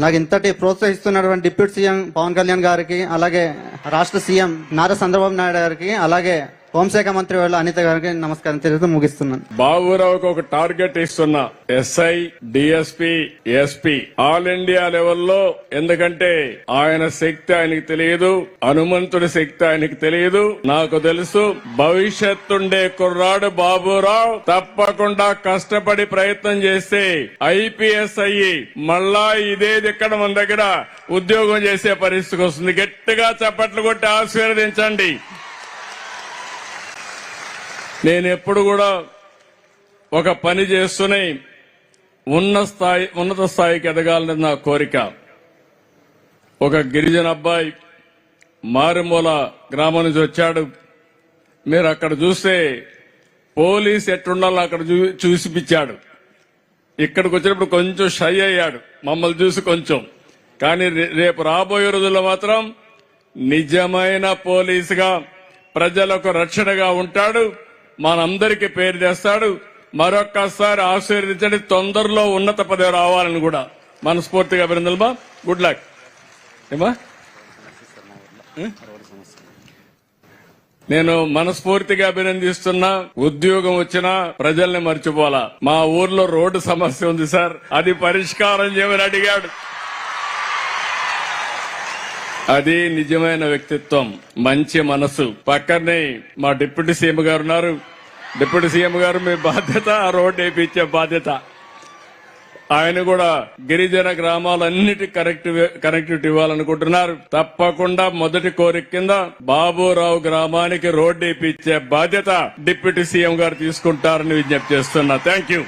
నాకు ఇంతటి ప్రోత్సహిస్తున్నటువంటి deputy CM Pawan Kalyan గారికి, అలాగే రాష్ట్ర సీఎం నారా చంద్రబాబు నాయుడు గారికి, అలాగే హోంశాఖ మంత్రి వాళ్ళు అనిత గారికి నమస్కారం తెలుపుతూ ముగిస్తున్నాను. బాబురావుకి ఒక టార్గెట్ ఇస్తున్నా, SI, DSP, SP all India లెవెల్లో. ఎందుకంటే ఆయన శక్తి ఆయనకి తెలియదు, హనుమంతుడి శక్తి ఆయనకి తెలియదు. నాకు తెలుసు భవిష్యత్తుండే కుర్రాడు బాబురావు తప్పకుండా కష్టపడి ప్రయత్నం చేస్తే ఐపీఎస్ అయ్యి మళ్ళా ఇదేది ఇక్కడ మన దగ్గర ఉద్యోగం చేసే పరిస్థితికి వస్తుంది. గట్టిగా చప్పట్లు కొట్టి ఆశీర్వదించండి. నేను ఎప్పుడు కూడా ఒక పని చేస్తూనే ఉన్నత స్థాయికి ఎదగాలని నా కోరిక. ఒక గిరిజన అబ్బాయి మారుమూల గ్రామం నుంచి వచ్చాడు. మీరు అక్కడ చూస్తే పోలీస్ ఎట్లుండాలో అక్కడ చూసిపించాడు. ఇక్కడికి వచ్చినప్పుడు కొంచెం షై అయ్యాడు మమ్మల్ని చూసి కొంచెం. కానీ రేపు రాబోయే రోజుల్లో మాత్రం నిజమైన పోలీసుగా ప్రజలకు రక్షణగా ఉంటాడు, మనందరికీ పేరు తెస్తాడు. మరొక్కసారి ఆశీర్వదించండి. తొందరలో ఉన్నత పదవి రావాలని కూడా మనస్ఫూర్తిగా అభినందనలు. Good luck. ఏమా నేను మనస్ఫూర్తిగా అభినందిస్తున్నా. ఉద్యోగం వచ్చినా ప్రజల్ని మర్చిపోలా. మా ఊర్లో రోడ్డు సమస్య ఉంది సార్, అది పరిష్కారం చేయమని అడిగాడు. అది నిజమైన వ్యక్తిత్వం, మంచి మనసు. పక్కనే మా డిప్యూటీ సీఎం గారు ఉన్నారు. డిప్యూటీ సీఎం గారు మీ బాధ్యత ఆ రోడ్డు వేయించే బాధ్యత. ఆయన కూడా గిరిజన గ్రామాలన్నిటి కనెక్టివిటీ ఇవ్వాలనుకుంటున్నారు. తప్పకుండా మొదటి కోరిక కింద బాబురావు గ్రామానికి రోడ్డు వేయించే బాధ్యత డిప్యూటీ సీఎం గారు తీసుకుంటారని విజ్ఞప్తి చేస్తున్నా. Thank you.